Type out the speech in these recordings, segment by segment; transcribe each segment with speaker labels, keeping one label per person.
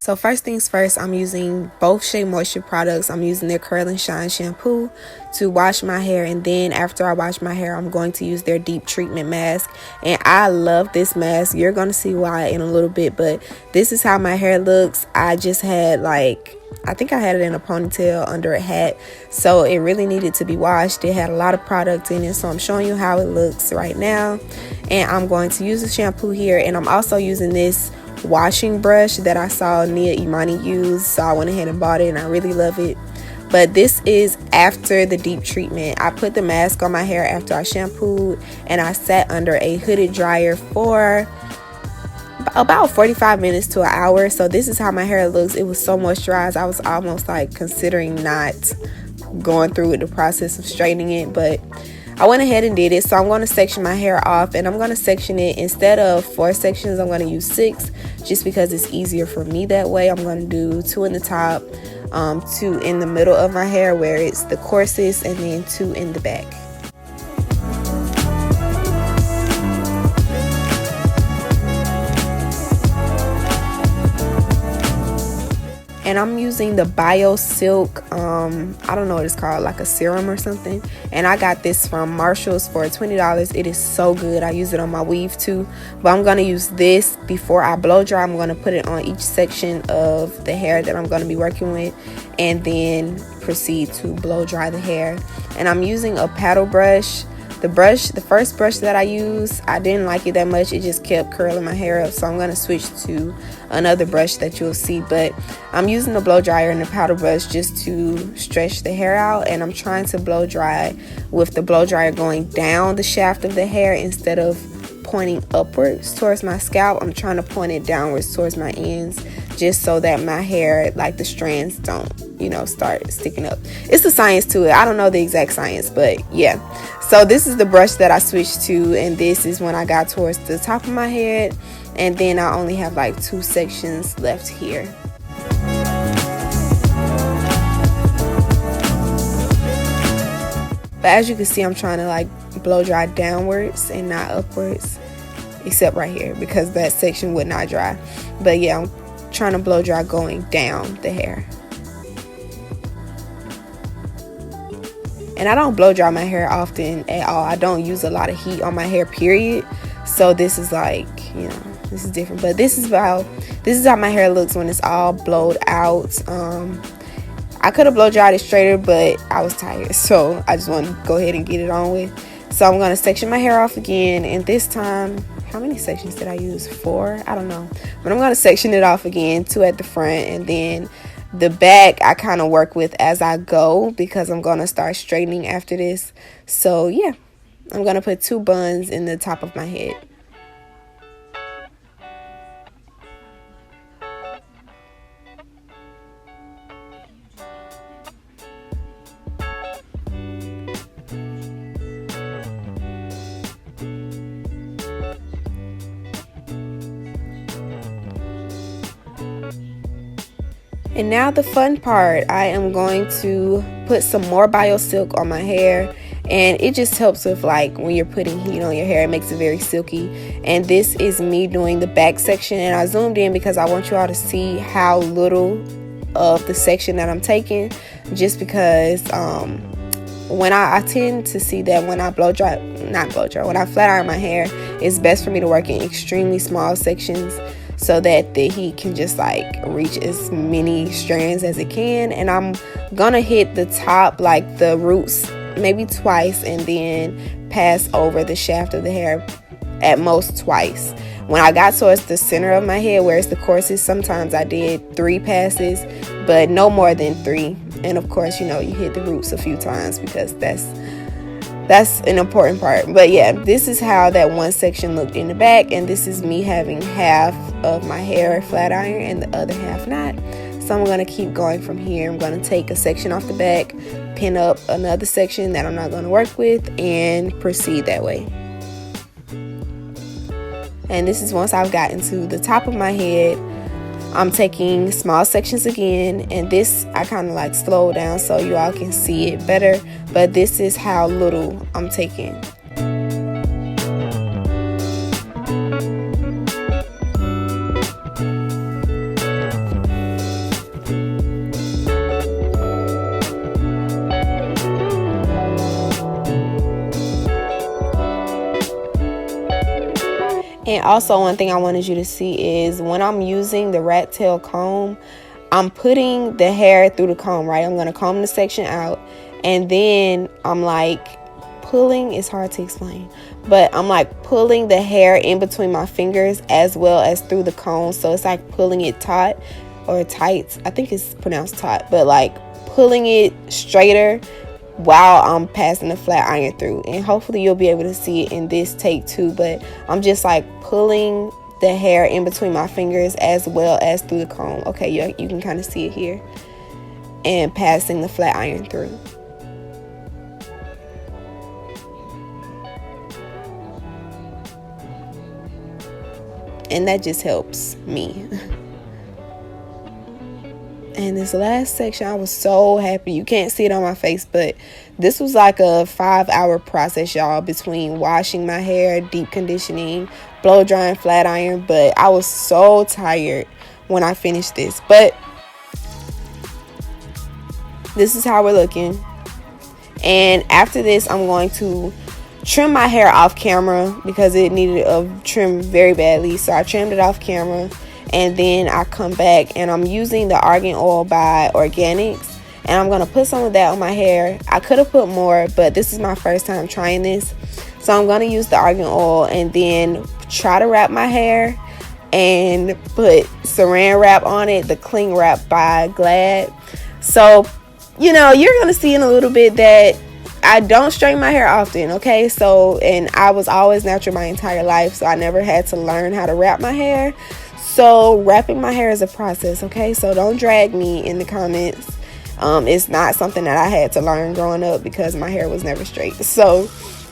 Speaker 1: So first things first, I'm using both Shea Moisture products. I'm using their Curl and Shine shampoo to wash my hair, and then after I wash my hair, I'm going to use their deep treatment mask. And I love this mask. You're going to see why in a little bit, but this is how my hair looks. I just had I think I had it in a ponytail under a hat, so it really needed to be washed. It had a lot of product in it, so I'm showing you how it looks right now. And I'm going to use the shampoo here, and I'm also using this washing brush that I saw Nia Imani use, so I went ahead and bought it, and I really love it. But this is after the deep treatment. I put the mask on my hair after I shampooed, and I sat under a hooded dryer for about 45 minutes to an hour. So this is how my hair looks. It was so moisturized. I was almost considering not going through with the process of straightening it, but I went ahead and did it. So I'm going to section my hair off, and I'm going to section it instead of 4 sections. I'm going to use 6 just because it's easier for me that way. I'm going to do 2 in the top, 2 in the middle of my hair where it's the coarsest, and then 2 in the back. And I'm using the Bio Silk, I don't know what it's called, like a serum or something. And I got this from Marshall's for $20. It is so good. I use it on my weave too. But I'm going to use this before I blow dry. I'm going to put it on each section of the hair that I'm going to be working with, and then proceed to blow dry the hair. And I'm using a paddle brush. The first brush that I used, I didn't like it that much. It just kept curling my hair up, so I'm going to switch to another brush that you'll see. But I'm using the blow dryer and the powder brush just to stretch the hair out, and I'm trying to blow dry with the blow dryer going down the shaft of the hair instead of pointing upwards towards my scalp. I'm trying to point it downwards towards my ends, just so that my hair, the strands don't start sticking up. It's a science to it. I don't know the exact science, but yeah. So this is the brush that I switched to, and this is when I got towards the top of my head, and then I only have 2 sections left here. But as you can see, I'm trying to blow dry downwards and not upwards, except right here because that section would not dry. But yeah, I'm trying to blow dry going down the hair. And I don't blow dry my hair often at all. I don't use a lot of heat on my hair, period. So this is this is different. But this is how my hair looks when it's all blowed out. I could have blow dried it straighter, but I was tired, so I just want to go ahead and get it on with. So I'm going to section my hair off again, and this time, how many sections did I use? 4? I don't know. But I'm going to section it off again, 2 at the front, and then the back I kind of work with as I go because I'm going to start straightening after this. So yeah, I'm going to put 2 buns in the top of my head. And now the fun part, I am going to put some more Bio Silk on my hair, and it just helps with when you're putting heat on your hair, it makes it very silky. And this is me doing the back section, and I zoomed in because I want you all to see how little of the section that I'm taking, just because when I tend to see that when I when I flat iron my hair, it's best for me to work in extremely small sections, so that the heat can just reach as many strands as it can. And I'm gonna hit the top, the roots, maybe twice, and then pass over the shaft of the hair at most twice. When I got towards the center of my head where it's the coarsest, sometimes I did 3 passes, but no more than 3. And of course, you hit the roots a few times because that's an important part. But yeah, this is how that one section looked in the back, and this is me having half of my hair flat iron and the other half not. So I'm going to keep going from here. I'm going to take a section off the back, pin up another section that I'm not going to work with, and proceed that way. And this is once I've gotten to the top of my head. I'm taking small sections again, and this I kind of slow down so you all can see it better, but this is how little I'm taking. And also one thing I wanted you to see is when I'm using the rat tail comb, I'm putting the hair through the comb, right? I'm going to comb the section out, and then I'm like pulling, it's hard to explain, but I'm like pulling the hair in between my fingers as well as through the comb. So it's like pulling it taut or tight. I think it's pronounced taut, but like pulling it straighter while I'm passing the flat iron through. And hopefully you'll be able to see it in this take too, but I'm just like pulling the hair in between my fingers as well as through the comb. Okay, you can kind of see it here, and passing the flat iron through. And that just helps me. And this last section, I was so happy. You can't see it on my face, but this was like a 5-hour process, y'all, between washing my hair, deep conditioning, blow drying, flat iron. But I was so tired when I finished this. But this is how we're looking. And after this, I'm going to trim my hair off camera because it needed a trim very badly. So I trimmed it off camera. And then I come back and I'm using the argan oil by Organics, and I'm going to put some of that on my hair. I could have put more, but this is my first time trying this. So I'm going to use the argan oil and then try to wrap my hair and put saran wrap on it, the cling wrap by Glad. So, you know, you're going to see in a little bit that I don't straighten my hair often, okay? So, and I was always natural my entire life, so I never had to learn how to wrap my hair. So wrapping my hair is a process, okay? So don't drag me in the comments. It's not something that I had to learn growing up because my hair was never straight. So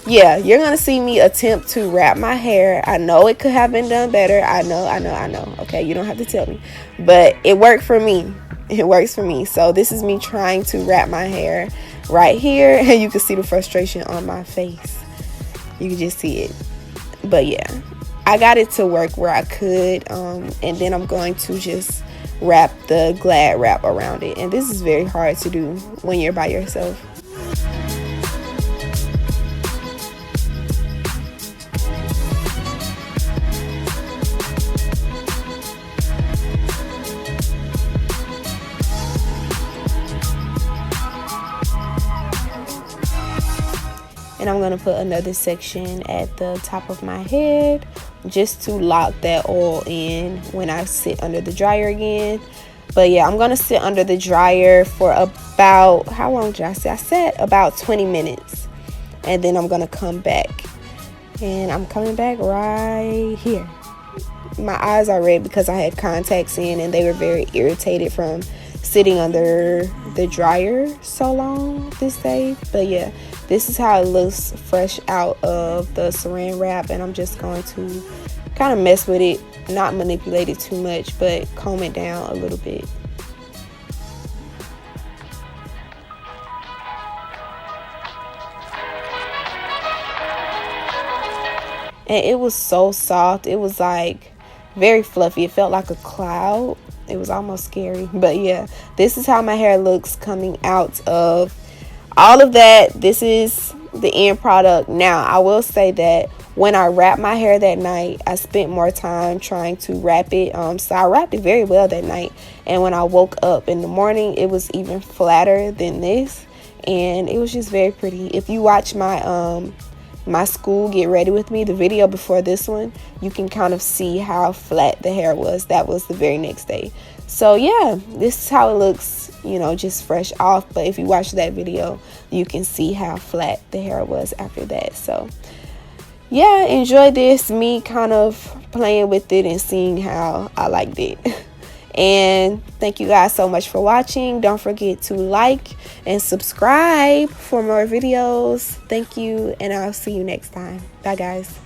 Speaker 1: yeah, you're gonna see me attempt to wrap my hair. I know it could have been done better. I know. Okay, you don't have to tell me, but it worked for me. It works for me. So this is me trying to wrap my hair right here, and you can see the frustration on my face. You can just see it. But yeah, I got it to work where I could, and then I'm going to just wrap the Glad wrap around it. And this is very hard to do when you're by yourself. And I'm going to put another section at the top of my head just to lock that oil in when I sit under the dryer again. But yeah, I'm going to sit under the dryer for about, how long did I say? I said about 20 minutes. And then I'm going to come back. And I'm coming back right here. My eyes are red because I had contacts in and they were very irritated from sitting under the dryer so long this day. But yeah, this is how it looks fresh out of the saran wrap, and I'm just going to kind of mess with it, not manipulate it too much, but comb it down a little bit. And it was so soft. It was like very fluffy. It felt like a cloud. It was almost scary. But yeah, this is how my hair looks coming out of all of that. This is the end product. Now, I will say that when I wrapped my hair that night, I spent more time trying to wrap it. So I wrapped it very well that night. And when I woke up in the morning, it was even flatter than this. And it was just very pretty. If you watch my school get ready with me, the video before this one, you can kind of see how flat the hair was. That was the very next day. So yeah, this is how it looks, you know, just fresh off. But if you watch that video, you can see how flat the hair was after that. So yeah, enjoy this, me kind of playing with it and seeing how I liked it. And thank you guys so much for watching. Don't forget to like and subscribe for more videos. Thank you, and I'll see you next time. Bye, guys.